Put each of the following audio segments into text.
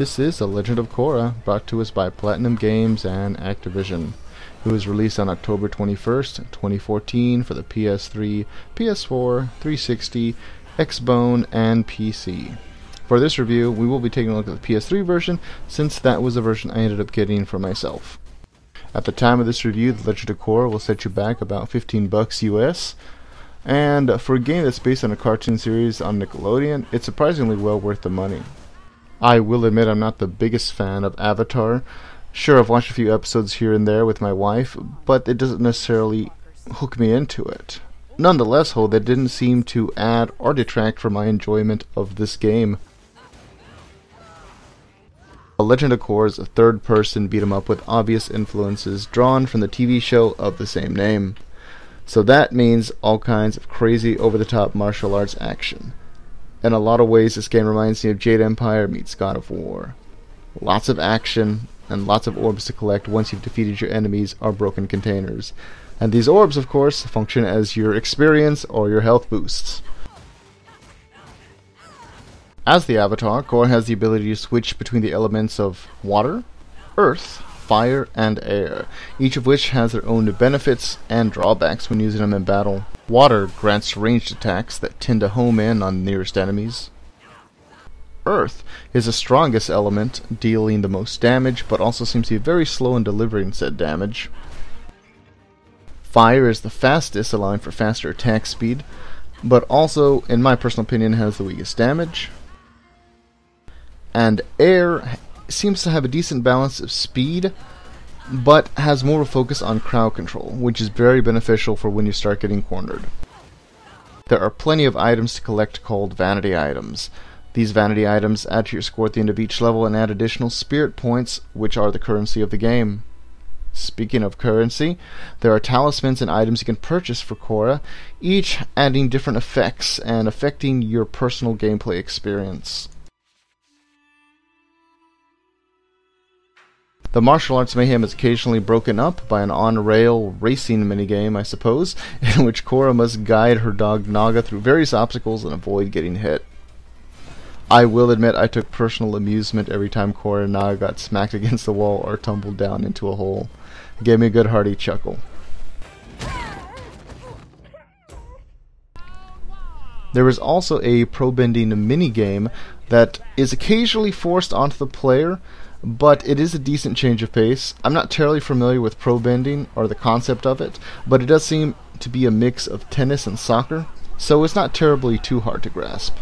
This is The Legend of Korra, brought to us by Platinum Games and Activision. It was released on October 21st, 2014 for the PS3, PS4, 360, Xbone, and PC. For this review, we will be taking a look at the PS3 version, since that was the version I ended up getting for myself. At the time of this review, The Legend of Korra will set you back about $15 US, and for a game that's based on a cartoon series on Nickelodeon, it's surprisingly well worth the money. I will admit I'm not the biggest fan of Avatar. Sure, I've watched a few episodes here and there with my wife, but it doesn't necessarily hook me into it. Nonetheless, though, that didn't seem to add or detract from my enjoyment of this game. The Legend of Korra is a third-person beat-em-up with obvious influences drawn from the TV show of the same name. So that means all kinds of crazy, over-the-top martial arts action. In a lot of ways, this game reminds me of Jade Empire meets God of War. Lots of action, and lots of orbs to collect once you've defeated your enemies or broken containers. And these orbs, of course, function as your experience or your health boosts. As the Avatar, Korra has the ability to switch between the elements of water, earth, fire, and air, each of which has their own benefits and drawbacks when using them in battle. Water grants ranged attacks that tend to home in on nearest enemies. Earth is the strongest element, dealing the most damage, but also seems to be very slow in delivering said damage. Fire is the fastest, allowing for faster attack speed, but also, in my personal opinion, has the weakest damage. And air seems to have a decent balance of speed, but has more of a focus on crowd control, which is very beneficial for when you start getting cornered. There are plenty of items to collect called vanity items. These vanity items add to your score at the end of each level and add additional spirit points, which are the currency of the game. Speaking of currency, there are talismans and items you can purchase for Korra, each adding different effects and affecting your personal gameplay experience. The martial arts mayhem is occasionally broken up by an on-rail racing minigame, I suppose, in which Korra must guide her dog Naga through various obstacles and avoid getting hit. I will admit I took personal amusement every time Korra and Naga got smacked against the wall or tumbled down into a hole. It gave me a good hearty chuckle. There is also a Probending minigame that is occasionally forced onto the player, but it is a decent change of pace. I'm not terribly familiar with Probending or the concept of it, but it does seem to be a mix of tennis and soccer, so it's not terribly too hard to grasp.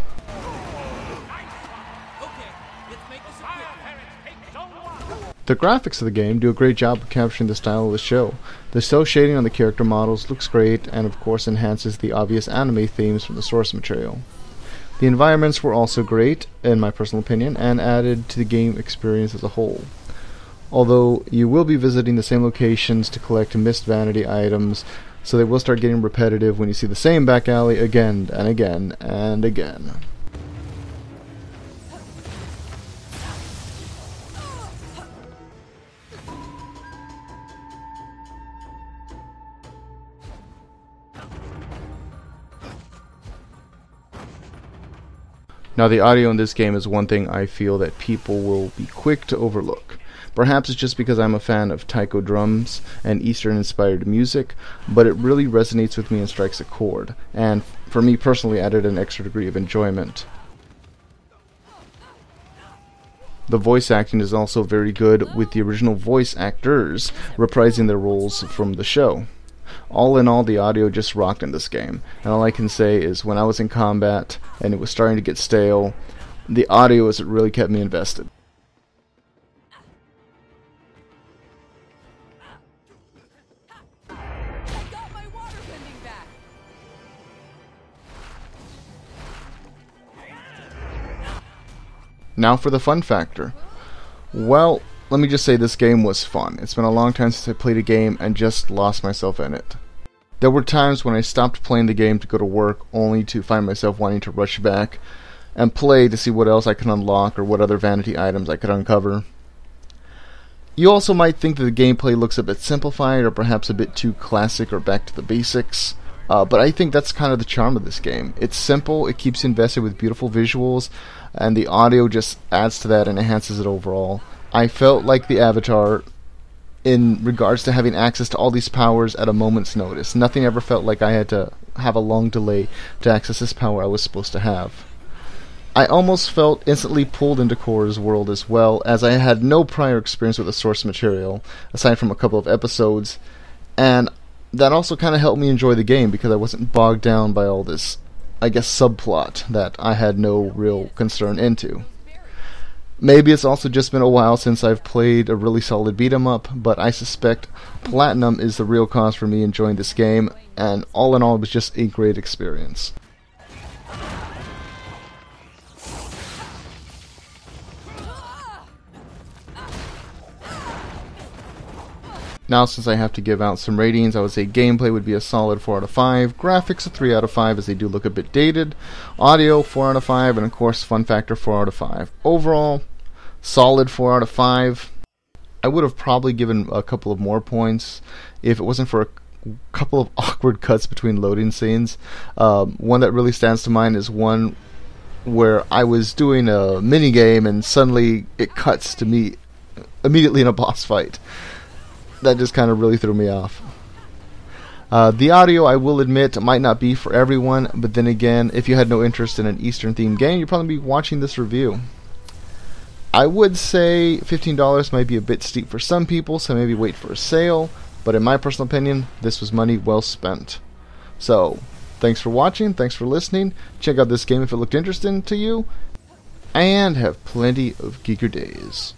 The graphics of the game do a great job of capturing the style of the show. The cel shading on the character models looks great and of course enhances the obvious anime themes from the source material. The environments were also great, in my personal opinion, and added to the game experience as a whole. Although you will be visiting the same locations to collect missed vanity items, so they will start getting repetitive when you see the same back alley again and again and again. Now, the audio in this game is one thing I feel that people will be quick to overlook. Perhaps it's just because I'm a fan of taiko drums and Eastern-inspired music, but it really resonates with me and strikes a chord, and for me personally added an extra degree of enjoyment. The voice acting is also very good, with the original voice actors reprising their roles from the show. All in all, the audio just rocked in this game, and all I can say is when I was in combat and it was starting to get stale, the audio is what really kept me invested. Got my water bending back. Now for the fun factor. Well, let me just say this game was fun. It's been a long time since I played a game and just lost myself in it. There were times when I stopped playing the game to go to work only to find myself wanting to rush back and play to see what else I could unlock or what other vanity items I could uncover. You also might think that the gameplay looks a bit simplified or perhaps a bit too classic or back to the basics. But I think that's kind of the charm of this game. It's simple, it keeps you invested with beautiful visuals, and the audio just adds to that and enhances it overall. I felt like the Avatar in regards to having access to all these powers at a moment's notice. Nothing ever felt like I had to have a long delay to access this power I was supposed to have. I almost felt instantly pulled into Korra's world as well, as I had no prior experience with the source material, aside from a couple of episodes, and that also kind of helped me enjoy the game because I wasn't bogged down by all this, I guess, subplot that I had no real concern into. Maybe it's also just been a while since I've played a really solid beat-em-up, but I suspect Platinum is the real cause for me enjoying this game, and all in all it was just a great experience. Now, since I have to give out some ratings, I would say gameplay would be a solid 4 out of 5, graphics a 3 out of 5 as they do look a bit dated, audio 4 out of 5, and of course fun factor 4 out of 5. Overall, solid 4 out of 5. I would have probably given a couple of more points if it wasn't for a couple of awkward cuts between loading scenes. One that really stands to mind is one where I was doing a minigame and suddenly it cuts to me immediately in a boss fight. That just kind of really threw me off. The audio, I will admit, might not be for everyone, but then again, if you had no interest in an Eastern-themed game, you'd probably be watching this review. I would say $15 might be a bit steep for some people, so maybe wait for a sale, but in my personal opinion, this was money well spent. So, thanks for watching, thanks for listening, check out this game if it looked interesting to you, and have plenty of geeker days.